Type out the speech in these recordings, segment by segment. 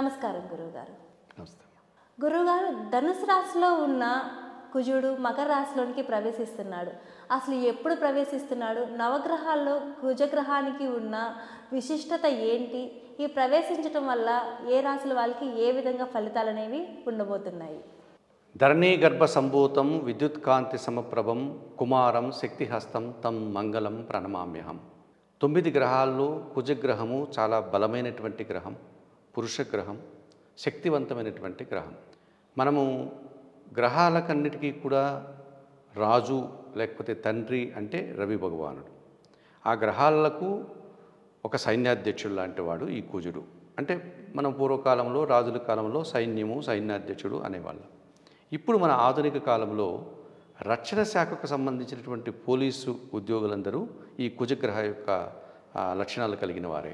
నమస్కారం గురువుగారు. నమస్తే. గురువుగారు, ధనుసు రాశిలో ఉన్న కుజుడు మకర రాశిలోనికి ప్రవేశిస్తున్నాడు. అసలు ఎప్పుడు ప్రవేశిస్తున్నాడు? నవగ్రహాల్లో కుజగ్రహానికి ఉన్న విశిష్టత ఏంటి? ఈ ప్రవేశించడం వల్ల ఏ రాశుల వాళ్ళకి ఏ విధంగా ఫలితాలు అనేవి ఉండబోతున్నాయి? ధరణీ గర్భ సంభూతం విద్యుత్ కాంతి సమప్రభం కుమారం శక్తిహస్తం తం మంగళం ప్రణమామ్యహం. 9 గ్రహాల్లో కుజగ్రహము చాలా బలమైనటువంటి గ్రహం, పురుష గ్రహం, శక్తివంతమైనటువంటి గ్రహం. మనము గ్రహాలకన్నిటికీ కూడా రాజు లేకపోతే తండ్రి అంటే రవి భగవానుడు. ఆ గ్రహాలకు ఒక సైన్యాధ్యక్షుడు లాంటి వాడు ఈ కుజుడు. అంటే మనం పూర్వకాలంలో రాజుల కాలంలో సైన్యము సైన్యాధ్యక్షుడు అనేవాళ్ళం. ఇప్పుడు మన ఆధునిక కాలంలో రక్షణ శాఖకు సంబంధించినటువంటి పోలీసు ఉద్యోగులందరూ ఈ కుజగ్రహ యొక్క లక్షణాలు కలిగిన వారే.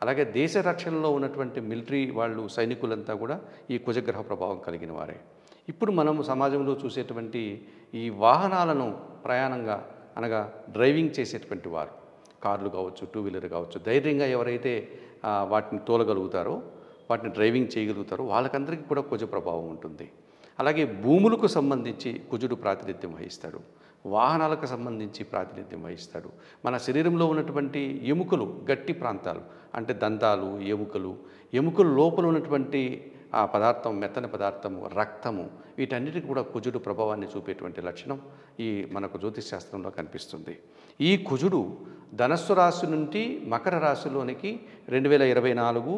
అలాగే దేశ రక్షణలో ఉన్నటువంటి మిలిటరీ వాళ్ళు సైనికులంతా కూడా ఈ కుజగ్రహ ప్రభావం కలిగిన వారే. ఇప్పుడు మనం సమాజంలో చూసేటువంటి ఈ వాహనాలను ప్రయాణంగా అనగా డ్రైవింగ్ చేసేటువంటి వారు, కార్లు కావచ్చు, టూ వీలర్ కావచ్చు, ధైర్యంగా ఎవరైతే వాటిని తోలగలుగుతారో, వాటిని డ్రైవింగ్ చేయగలుగుతారో వాళ్ళకందరికీ కూడా కుజ ప్రభావం ఉంటుంది. అలాగే భూములకు సంబంధించి కుజుడు ప్రాతినిధ్యం వహిస్తాడు, వాహనాలకు సంబంధించి ప్రాతినిధ్యం వహిస్తాడు. మన శరీరంలో ఉన్నటువంటి ఎముకలు, గట్టి ప్రాంతాలు అంటే దంతాలు, ఎముకలు లోపల ఉన్నటువంటి ఆ పదార్థం, మెత్తని పదార్థము, రక్తము, వీటన్నిటికీ కూడా కుజుడు ప్రభావాన్ని చూపేటువంటి లక్షణం ఈ మనకు జ్యోతిష్ శాస్త్రంలో కనిపిస్తుంది. ఈ కుజుడు ధనస్సు రాశి నుండి మకర రాశిలోనికి 2024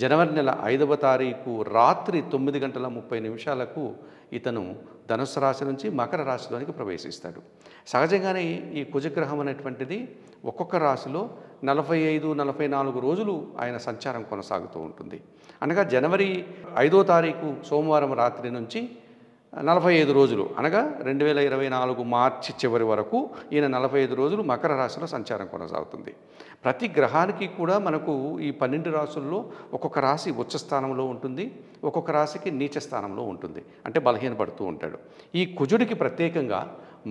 జనవరి నెల 5వ తారీఖు రాత్రి 9:30 ఇతను ధనుస్సు రాశి నుంచి మకర రాశిలోనికి ప్రవేశిస్తాడు. సహజంగానే ఈ కుజగ్రహం అనేటువంటిది ఒక్కొక్క రాశిలో 45-44 రోజులు ఆయన సంచారం కొనసాగుతూ ఉంటుంది. అనగా జనవరి 5వ తారీఖు సోమవారం రాత్రి నుంచి 45 రోజులు అనగా 2024 మార్చి చివరి వరకు ఈయన 45 రోజులు మకర రాశిలో సంచారం కొనసాగుతుంది. ప్రతి గ్రహానికి కూడా మనకు ఈ 12 రాశుల్లో ఒక్కొక్క రాశి ఉచ్చ స్థానంలో ఉంటుంది, ఒక్కొక్క రాశికి నీచ స్థానంలో ఉంటుంది, అంటే బలహీనపడుతూ ఉంటాడు. ఈ కుజుడికి ప్రత్యేకంగా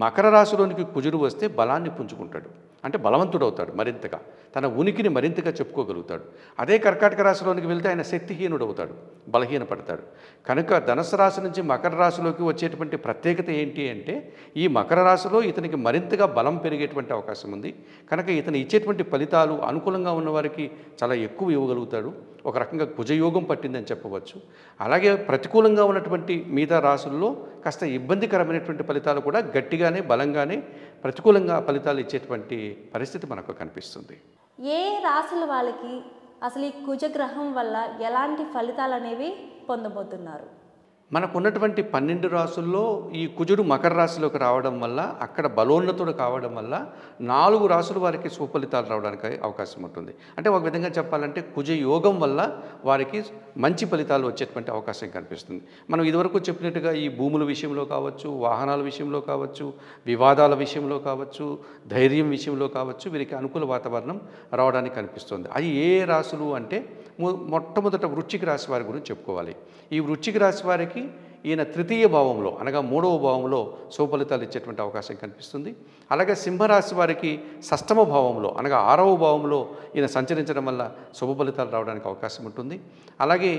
మకర రాశిలోనికి కుజుడు వస్తే బలాన్ని పుంజుకుంటాడు, అంటే బలవంతుడవుతాడు, మరింతగా తన ఉనికిని మరింతగా చెప్పుకోగలుగుతాడు. అదే కర్కాటక రాశిలోనికి వెళ్తే ఆయన శక్తిహీనుడవుతాడు, బలహీనపడతాడు. కనుక ధనుసు రాశి నుంచి మకర రాశిలోకి వచ్చేటువంటి ప్రత్యేకత ఏంటి అంటే ఈ మకర రాశిలో ఇతనికి మరింతగా బలం పెరిగేటువంటి అవకాశం ఉంది. కనుక ఇతను ఇచ్చేటువంటి ఫలితాలు అనుకూలంగా ఉన్నవారికి చాలా ఎక్కువ ఇవ్వగలుగుతాడు. ఒక రకంగా కుజయోగం పట్టిందని చెప్పవచ్చు. అలాగే ప్రతికూలంగా ఉన్నటువంటి మిగతా రాశుల్లో కాస్త ఇబ్బందికరమైనటువంటి ఫలితాలు కూడా గట్టిగానే బలంగానే ప్రతికూలంగా ఫలితాలు ఇచ్చేటువంటి పరిస్థితి మనకు కనిపిస్తుంది. ఏ రాశుల వాళ్ళకి అసలు ఈ కుజగ్రహం వల్ల ఎలాంటి ఫలితాలు అనేవి పొందబోతున్నారు? మనకున్నటువంటి 12 రాశుల్లో ఈ కుజుడు మకర రాశిలోకి రావడం వల్ల, అక్కడ బలోన్నతుడు కావడం వల్ల 4 రాశుల వారికి సుఫలితాలు రావడానికి అవకాశం ఉంటుంది. అంటే ఒక విధంగా చెప్పాలంటే కుజ యోగం వల్ల వారికి మంచి ఫలితాలు వచ్చేటువంటి అవకాశం కనిపిస్తుంది. మనం ఇదివరకు చెప్పినట్టుగా ఈ భూముల విషయంలో కావచ్చు, వాహనాల విషయంలో కావచ్చు, వివాదాల విషయంలో కావచ్చు, ధైర్యం విషయంలో కావచ్చు, వీరికి అనుకూల వాతావరణం రావడానికి కనిపిస్తుంది. అవి ఏ రాశులు అంటే మొట్టమొదట వృశ్చిక రాశి వారి గురించి చెప్పుకోవాలి. ఈ వృశ్చిక రాశి వారికి ఈయన తృతీయ భావంలో అనగా 3వ భావంలో శుభఫలితాలు ఇచ్చేటువంటి అవకాశం కనిపిస్తుంది. అలాగే సింహరాశి వారికి షష్టమ భావంలో అనగా 6వ భావంలో ఈయన సంచరించడం వల్ల శుభ ఫలితాలు రావడానికి అవకాశం ఉంటుంది. అలాగే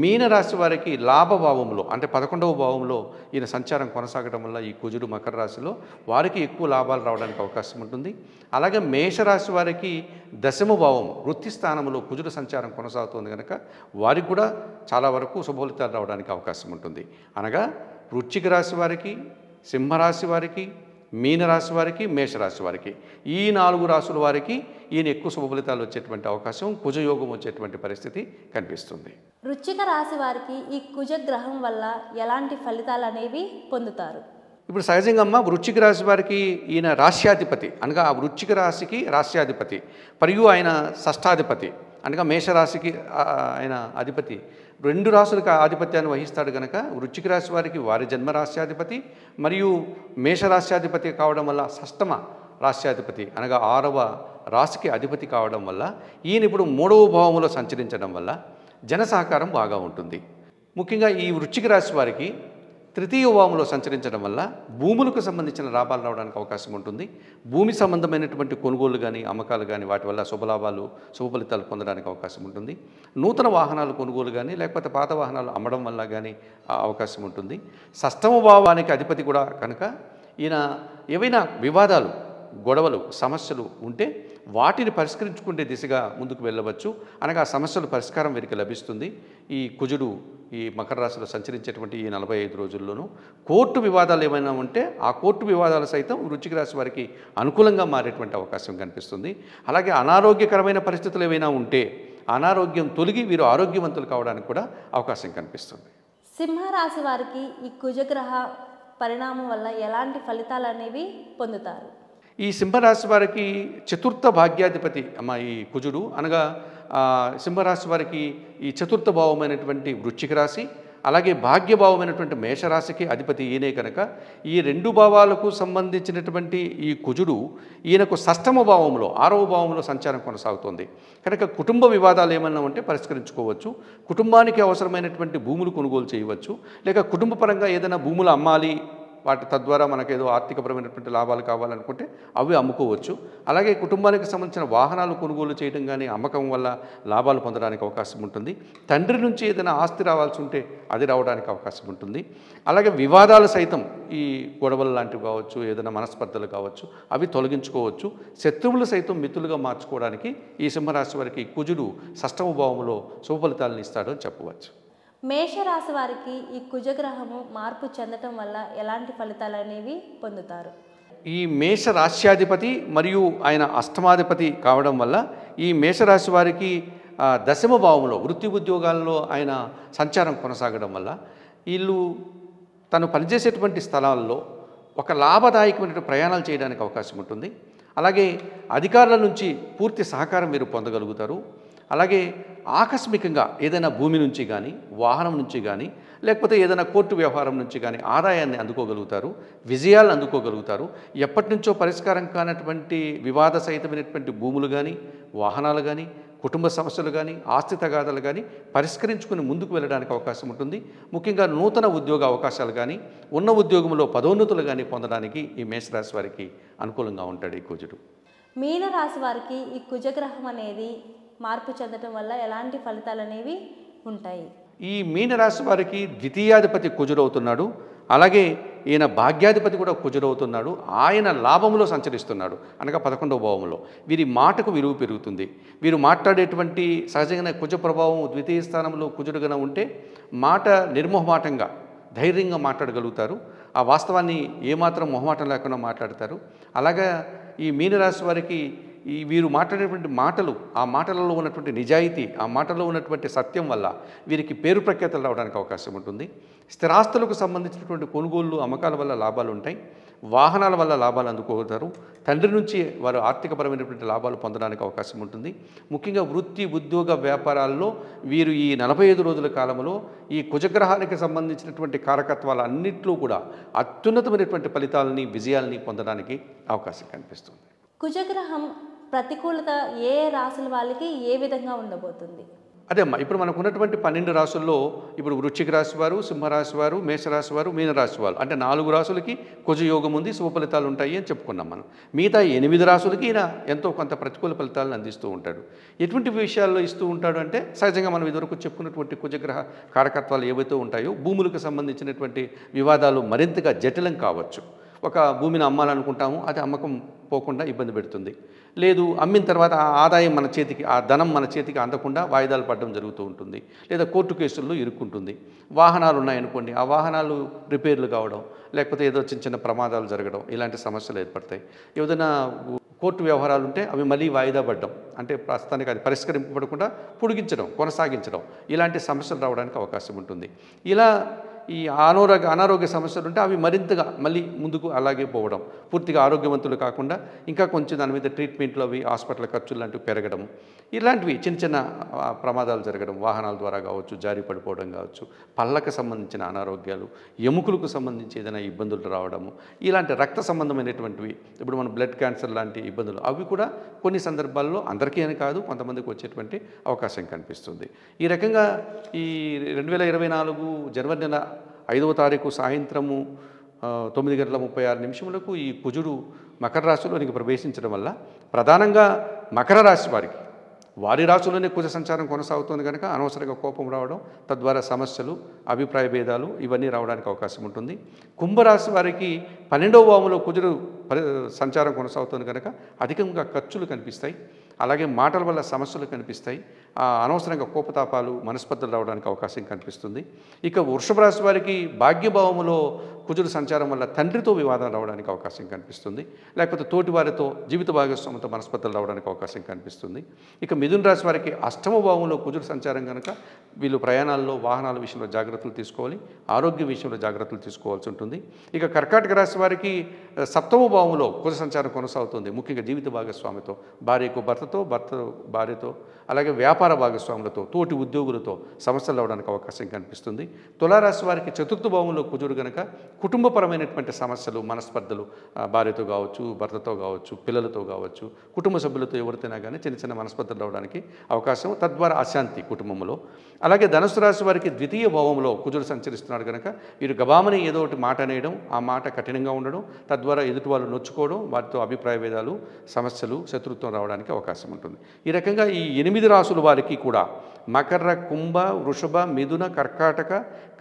మీనరాశి వారికి లాభభావంలో అంటే 11వ భావంలో ఈయన సంచారం కొనసాగడం వల్ల ఈ కుజుడు మకర రాశిలో వారికి ఎక్కువ లాభాలు రావడానికి అవకాశం ఉంటుంది. అలాగే మేషరాశి వారికి 10వ భావం వృత్తి స్థానంలో కుజుడు సంచారం కొనసాగుతుంది కనుక వారికి కూడా చాలా వరకు శుభఫలితాలు రావడానికి అవకాశం ఉంటుంది. అనగా వృశ్చిక రాశి వారికి, సింహరాశి వారికి, మీనరాశి వారికి, మేషరాశి వారికి ఈ 4 రాశుల వారికి ఈయన ఎక్కువ శుభ ఫలితాలు వచ్చేటువంటి అవకాశం, కుజయోగం వచ్చేటువంటి పరిస్థితి కనిపిస్తుంది. వృశ్చిక రాశి వారికి ఈ కుజగ్రహం వల్ల ఎలాంటి ఫలితాలు అనేవి పొందుతారు? ఇప్పుడు సహజంగా వృశ్చిక రాశి వారికి ఈయన రాశ్యాధిపతి అనగా ఆ వృశ్చిక రాశికి రాశ్యాధిపతి, మరియు ఆయన షష్టాధిపతి అనగా మేషరాశికి ఆయన అధిపతి, 2 రాశులకు ఆధిపత్యాన్ని వహిస్తాడు కనుక వృశ్చిక రాశి వారికి వారి జన్మరాశ్యాధిపతి మరియు మేషరాశ్యాధిపతి కావడం వల్ల షష్టమ రాశ్యాధిపతి అనగా 6వ రాశికి అధిపతి కావడం వల్ల ఈయన ఇప్పుడు 3వ భావంలో సంచరించడం వల్ల జన సహకారం బాగా ఉంటుంది. ముఖ్యంగా ఈ వృశ్చిక రాశి వారికి తృతీయ భావంలో సంచరించడం వల్ల భూములకు సంబంధించిన లాభాలు రావడానికి అవకాశం ఉంటుంది. భూమి సంబంధమైనటువంటి కొనుగోలు కానీ అమ్మకాలు కానీ వాటి వల్ల శుభలాభాలు శుభ ఫలితాలు పొందడానికి అవకాశం ఉంటుంది. నూతన వాహనాలు కొనుగోలు కానీ లేకపోతే పాత వాహనాలు అమ్మడం వల్ల కానీ అవకాశం ఉంటుంది. షష్టమ భావానికి అధిపతి కూడా కనుక ఈయన ఏవైనా వివాదాలు గొడవలు సమస్యలు ఉంటే వాటిని పరిష్కరించుకునే దిశగా ముందుకు వెళ్ళవచ్చు. అనగా ఆ సమస్యల పరిష్కారం వీరికి లభిస్తుంది. ఈ కుజుడు ఈ మకర రాశిలో సంచరించేటువంటి ఈ 45 రోజుల్లోనూ కోర్టు వివాదాలు ఏమైనా ఉంటే ఆ కోర్టు వివాదాలు సైతం వృశ్చిక రాశి వారికి అనుకూలంగా మారేటువంటి అవకాశం కనిపిస్తుంది. అలాగే అనారోగ్యకరమైన పరిస్థితులు ఏమైనా ఉంటే అనారోగ్యం తొలగి వీరు ఆరోగ్యవంతులు కావడానికి కూడా అవకాశం కనిపిస్తుంది. సింహరాశి వారికి ఈ కుజగ్రహ పరిణామం వల్ల ఎలాంటి ఫలితాలు అనేవి పొందుతారు? ఈ సింహరాశి వారికి చతుర్థ భాగ్యాధిపతి ఈ కుజుడు అనగా సింహరాశి వారికి ఈ చతుర్థ భావమైనటువంటి వృశ్చిక రాశి అలాగే భాగ్యభావమైనటువంటి మేషరాశికి అధిపతి ఈయనే కనుక ఈ 2 భావాలకు సంబంధించినటువంటి ఈ కుజుడు ఈయనకు షష్టమ భావంలో 6వ భావంలో సంచారం కొనసాగుతుంది కనుక కుటుంబ వివాదాలు ఏమన్నా ఉంటే పరిష్కరించుకోవచ్చు. కుటుంబానికి అవసరమైనటువంటి భూములు కొనుగోలు చేయవచ్చు. లేక కుటుంబపరంగా ఏదైనా భూములు అమ్మాలి వాటి తద్వారా మనకేదో ఆర్థికపరమైనటువంటి లాభాలు కావాలనుకుంటే అవి అమ్ముకోవచ్చు. అలాగే కుటుంబానికి సంబంధించిన వాహనాలు కొనుగోలు చేయడం కానీ అమ్మకం వల్ల లాభాలు పొందడానికి అవకాశం ఉంటుంది. తండ్రి నుంచి ఏదైనా ఆస్తి రావాల్సి ఉంటే అది రావడానికి అవకాశం ఉంటుంది. అలాగే వివాదాలు సైతం ఈ గొడవలు లాంటివి కావచ్చు ఏదైనా మనస్పర్ధలు కావచ్చు అవి తొలగించుకోవచ్చు. శత్రువులు సైతం మిత్రులుగా మార్చుకోవడానికి ఈ సింహరాశి వారికి కుజుడు షష్టమ భావంలో శుభ ఫలితాలను ఇస్తాడు అని చెప్పవచ్చు. మేషరాశి వారికి ఈ కుజగ్రహము మార్పు చెందటం వల్ల ఎలాంటి ఫలితాలు అనేవి పొందుతారు? ఈ మేష రాశ్యాధిపతి మరియు ఆయన అష్టమాధిపతి కావడం వల్ల ఈ మేషరాశి వారికి దశమ భావంలో వృత్తి ఉద్యోగాల్లో ఆయన సంచారం కొనసాగడం వల్ల వీళ్ళు తను పనిచేసేటువంటి స్థలాల్లో ఒక లాభదాయకమైన ప్రయాణాలు చేయడానికి అవకాశం ఉంటుంది. అలాగే అధికారుల నుంచి పూర్తి సహకారం వీరు పొందగలుగుతారు. అలాగే ఆకస్మికంగా ఏదైనా భూమి నుంచి కానీ వాహనం నుంచి కానీ లేకపోతే ఏదైనా కోర్టు వ్యవహారం నుంచి కానీ ఆదాయాన్ని అందుకోగలుగుతారు, విజయాలు అందుకోగలుగుతారు. ఎప్పటి నుంచో పరిష్కారం కానటువంటి వివాద సహితమైనటువంటి భూములు కానీ వాహనాలు కానీ కుటుంబ సమస్యలు కానీ ఆస్తి తగాదాలు కానీ పరిష్కరించుకుని ముందుకు వెళ్ళడానికి అవకాశం ఉంటుంది. ముఖ్యంగా నూతన ఉద్యోగ అవకాశాలు కానీ ఉన్న ఉద్యోగంలో పదోన్నతులు కానీ పొందడానికి ఈ మేషరాశి వారికి అనుకూలంగా ఉంటాడు ఈ కుజుడు. మీనరాశి వారికి ఈ కుజగ్రహం అనేది మార్పు చెందటం వల్ల ఎలాంటి ఫలితాలు అనేవి ఉంటాయి? ఈ మీనరాశి వారికి ద్వితీయాధిపతి కుజుడవుతున్నాడు. అలాగే ఈయన భాగ్యాధిపతి కూడా కుజుడవుతున్నాడు. ఆయన లాభంలో సంచరిస్తున్నాడు అనగా 11వ భావంలో. వీరి మాటకు విలువ పెరుగుతుంది. వీరు మాట్లాడేటువంటి సహజంగానే కుజ ప్రభావం ద్వితీయ స్థానంలో కుజుడుగా ఉంటే మాట నిర్మోహమాటంగా ధైర్యంగా మాట్లాడగలుగుతారు. ఆ వాస్తవాన్ని ఏమాత్రం మొహమాటం లేకుండా మాట్లాడతారు. అలాగా ఈ మీనరాశి వారికి వీరు మాట్లాడేటువంటి మాటలు ఆ మాటలలో ఉన్నటువంటి నిజాయితీ ఆ మాటలో ఉన్నటువంటి సత్యం వల్ల వీరికి పేరు ప్రఖ్యాతలు రావడానికి అవకాశం ఉంటుంది. స్థిరాస్తులకు సంబంధించినటువంటి కొనుగోళ్లు అమ్మకాల వల్ల లాభాలు ఉంటాయి. వాహనాల వల్ల లాభాలు అందుకోగలుగుతారు. తండ్రి నుంచి వారు ఆర్థికపరమైనటువంటి లాభాలు పొందడానికి అవకాశం ఉంటుంది. ముఖ్యంగా వృత్తి ఉద్యోగ వ్యాపారాల్లో వీరు ఈ 45 రోజుల కాలంలో ఈ కుజగ్రహానికి సంబంధించినటువంటి కారకత్వాలు అన్నింటిలో కూడా అత్యున్నతమైనటువంటి ఫలితాలని విజయాల్ని పొందడానికి అవకాశం కనిపిస్తుంది. కుజగ్రహం ప్రతికూలత ఏ రాశుల వాళ్ళకి ఏ విధంగా ఉండబోతుంది? అదే అమ్మా ఇప్పుడు మనకు ఉన్నటువంటి 12 రాశుల్లో ఇప్పుడు వృశ్చిక రాశి వారు సింహరాశి వారు మేషరాశి వారు మీనరాశి వారు అంటే 4 రాశులకి కుజయోగం ఉంది, శుభ ఫలితాలు ఉంటాయి అని చెప్పుకున్నాం మనం. మిగతా 8 రాశులకి ఈయన ఎంతో కొంత ప్రతికూల ఫలితాలను అందిస్తూ ఉంటాడు. ఎటువంటి విషయాల్లో ఇస్తూ ఉంటాడు అంటే సహజంగా మనం ఇదివరకు చెప్పుకున్నటువంటి కుజగ్రహ కారకత్వాలు ఏవైతే ఉంటాయో భూములకు సంబంధించినటువంటి వివాదాలు మరింతగా జటిలం కావచ్చు. ఒక భూమిని అమ్మాలనుకుంటాము, అది అమ్మకం పోకుండా ఇబ్బంది పెడుతుంది. లేదు అమ్మిన తర్వాత ఆ ఆదాయం మన చేతికి ఆ ధనం మన చేతికి అందకుండా వాయిదాలు పడడం జరుగుతూ ఉంటుంది. లేదా కోర్టు కేసుల్లో ఇరుక్కుంటుంది. వాహనాలు ఉన్నాయనుకోండి, ఆ వాహనాలు రిపేర్లు కావడం లేకపోతే ఏదో చిన్న చిన్న ప్రమాదాలు జరగడం ఇలాంటి సమస్యలు ఏర్పడతాయి. ఏదైనా కోర్టు వ్యవహారాలు ఉంటే అవి మళ్ళీ వాయిదా పడడం అంటే ప్రస్తుతానికి అది పరిష్కరింపబడకుండా పొడిగించడం కొనసాగించడం ఇలాంటి సమస్యలు రావడానికి అవకాశం ఉంటుంది. ఇలా ఈ అనారోగ్య సమస్యలు ఉంటే అవి మరింతగా మళ్ళీ ముందుకు అలాగే పోవడం, పూర్తిగా ఆరోగ్యవంతులు కాకుండా ఇంకా కొంచెం దాని మీద ట్రీట్మెంట్లు అవి హాస్పిటల్ ఖర్చులు లాంటివి పెరగడం, ఇలాంటివి చిన్న చిన్న ప్రమాదాలు జరగడం, వాహనాల ద్వారా కావచ్చు, జారి పడిపోవడం కావచ్చు, పళ్ళకు సంబంధించిన అనారోగ్యాలు, ఎముకలకు సంబంధించి ఏదైనా ఇబ్బందులు రావడము, ఇలాంటి రక్త సంబంధమైనటువంటివి ఇప్పుడు మన బ్లడ్ క్యాన్సర్ లాంటి ఇబ్బందులు అవి కూడా కొన్ని సందర్భాల్లో అందరికీ అని కాదు కొంతమందికి వచ్చేటువంటి అవకాశం కనిపిస్తుంది. ఈ రకంగా ఈ 2024 జనవరి నెల 5వ తారీఖు సాయంత్రము 9:36 ఈ కుజుడు మకర రాశిలోనికి ప్రవేశించడం వల్ల ప్రధానంగా మకర రాశి వారి రాశిలోనే కుజ సంచారం కొనసాగుతుంది కనుక అనవసరంగా కోపం రావడం, తద్వారా సమస్యలు, అభిప్రాయ భేదాలు ఇవన్నీ రావడానికి అవకాశం ఉంటుంది. కుంభరాశి వారికి 12వ భావంలో కుజుడు సంచారం కొనసాగుతుంది కనుక అధికంగా ఖర్చులు కనిపిస్తాయి. అలాగే మాటల వల్ల సమస్యలు కనిపిస్తాయి. అనవసరంగా కోపతాపాలు, మనస్పర్ధలు రావడానికి అవకాశం కనిపిస్తుంది. ఇక వృషభ రాశి వారికి భాగ్యభావములో కుజుడు సంచారం వల్ల తండ్రితో వివాదం రావడానికి అవకాశం కనిపిస్తుంది. లేకపోతే తోటి వారితో, జీవిత భాగస్వామితో మనస్పర్ధలు రావడానికి అవకాశం కనిపిస్తుంది. ఇక మిథున రాశి వారికి 8వ భావంలో కుజుడు సంచారం కనుక వీళ్ళు ప్రయాణాల్లో, వాహనాల విషయంలో జాగ్రత్తలు తీసుకోవాలి. ఆరోగ్య విషయంలో జాగ్రత్తలు తీసుకోవాల్సి ఉంటుంది. ఇక కర్కాటక రాశి వారికి 7వ భావంలో కుజ సంచారం కొనసాగుతుంది. ముఖ్యంగా జీవిత భాగస్వామితో, భార్యకు భర్తతో, భర్త భార్యతో, అలాగే వ్యాపార భాగస్వాములతో, తోటి ఉద్యోగులతో సమస్యలు రావడానికి అవకాశం కనిపిస్తుంది. తులారాశి వారికి 4వ భావంలో కుజుడు కనుక కుటుంబపరమైనటువంటి సమస్యలు, మనస్పర్ధలు, భార్యతో కావచ్చు, భర్తతో కావచ్చు, పిల్లలతో కావచ్చు, కుటుంబ సభ్యులతో ఎవరితోనైనా కానీ చిన్న చిన్న మనస్పర్ధలు రావడానికి అవకాశం, తద్వారా అశాంతి కుటుంబంలో. అలాగే ధనుసు రాశి వారికి 2వ భావంలో కుజుడు సంచరిస్తున్నాడు కనుక వీరు గబామని ఏదో ఒకటి మాట అనేయడం, ఆ మాట కఠినంగా ఉండడం, తద్వారా ఎదుటి వాళ్ళు నొచ్చుకోవడం, వారితో అభిప్రాయ భేదాలు, సమస్యలు, శత్రుత్వం రావడానికి అవకాశం ఉంటుంది. ఈ రకంగా ఈ 8 రాశుల వారికి కూడా మకర, కుంభ, వృషభ, మిథున, కర్కాటక,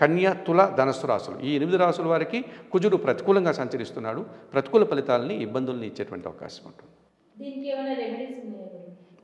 కన్య, తుల, ధనస్సు రాశులు, ఈ 8 రాశుల వారికి కుజుడు ప్రతికూలంగా సంచరిస్తున్నాడు. ప్రతికూల ఫలితాలని, ఇబ్బందుల్ని ఇచ్చేటువంటి అవకాశం ఉంటుంది. దీనికి ఏమైనా రెమెడీస్ ఉన్నాయా?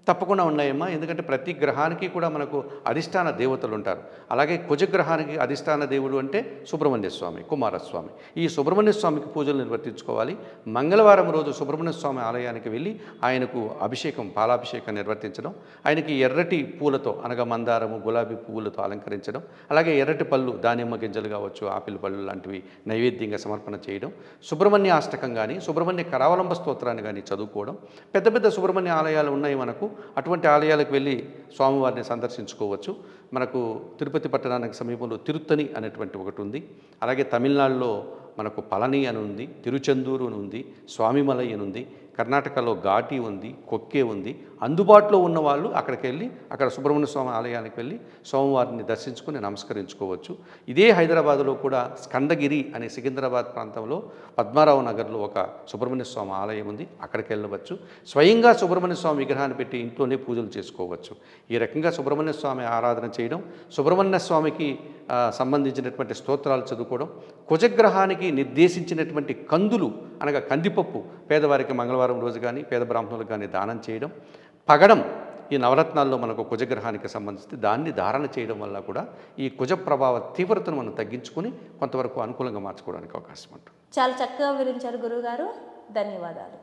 తప్పకుండా ఉన్నాయమ్మా. ఎందుకంటే ప్రతి గ్రహానికి కూడా మనకు అధిష్టాన దేవతలు ఉంటారు. అలాగే కుజగ్రహానికి అధిష్టాన దేవుడు అంటే సుబ్రహ్మణ్య స్వామి, కుమారస్వామి. ఈ సుబ్రహ్మణ్య స్వామికి పూజలు నిర్వర్తించుకోవాలి. మంగళవారం రోజు సుబ్రహ్మణ్య స్వామి ఆలయానికి వెళ్ళి ఆయనకు అభిషేకం, పాలాభిషేకం నిర్వర్తించడం, ఆయనకి ఎర్రటి పూలతో అనగా మందారము, గులాబీ పువ్వులతో అలంకరించడం, అలాగే ఎర్రటి పళ్ళు, దానిమ్మ గింజలు కావచ్చు, ఆపిల్ పళ్ళు లాంటివి నైవేద్యంగా సమర్పణ చేయడం, సుబ్రహ్మణ్య అష్టకం కానీ, సుబ్రహ్మణ్య కరావలంబ స్తోత్రాన్ని కానీ చదువుకోవడం. పెద్ద పెద్ద సుబ్రహ్మణ్య ఆలయాలు ఉన్నాయి మనకు. అటువంటి ఆలయాలకు వెళ్ళి స్వామివారిని సందర్శించుకోవచ్చు. మనకు తిరుపతి పట్టణానికి సమీపంలో తిరుత్తని అనేటువంటి ఒకటి ఉంది. అలాగే తమిళనాడులో మనకు పళని అని ఉంది, తిరుచెందూరు అని ఉంది, స్వామిమలై అని ఉంది, కర్ణాటకలో ఘాటి ఉంది, కొక్కే ఉంది. అందుబాటులో ఉన్న వాళ్ళు అక్కడికి వెళ్ళి అక్కడ సుబ్రహ్మణ్య స్వామి ఆలయానికి వెళ్ళి స్వామివారిని దర్శించుకొని నమస్కరించుకోవచ్చు. ఇదే హైదరాబాదులో కూడా స్కందగిరి అనే సికింద్రాబాద్ ప్రాంతంలో పద్మారావు నగర్లో ఒక సుబ్రహ్మణ్య స్వామి ఆలయం ఉంది. అక్కడికి వెళ్ళవచ్చు. స్వయంగా సుబ్రహ్మణ్య స్వామి విగ్రహాన్ని పెట్టి ఇంట్లోనే పూజలు చేసుకోవచ్చు. ఈ రకంగా సుబ్రహ్మణ్య స్వామి ఆరాధన చేయడం, సుబ్రహ్మణ్య స్వామికి సంబంధించినటువంటి స్తోత్రాలు చదువుకోవడం, కుజగ్రహానికి నిర్దేశించినటువంటి కందులు అనగా కందిపప్పు పేదవారికి మంగళవారం రోజు కానీ, పేద బ్రాహ్మణులకు కానీ దానం చేయడం, పగడం ఈ నవరత్నాల్లో మనకు కుజగ్రహానికి సంబంధించి దాన్ని ధారణ చేయడం వల్ల కూడా ఈ కుజ ప్రభావ తీవ్రతను మనం తగ్గించుకొని కొంతవరకు అనుకూలంగా మార్చుకోవడానికి అవకాశం ఉంటుంది. చాలా చక్కగా వివరించారు గురువుగారు. ధన్యవాదాలు.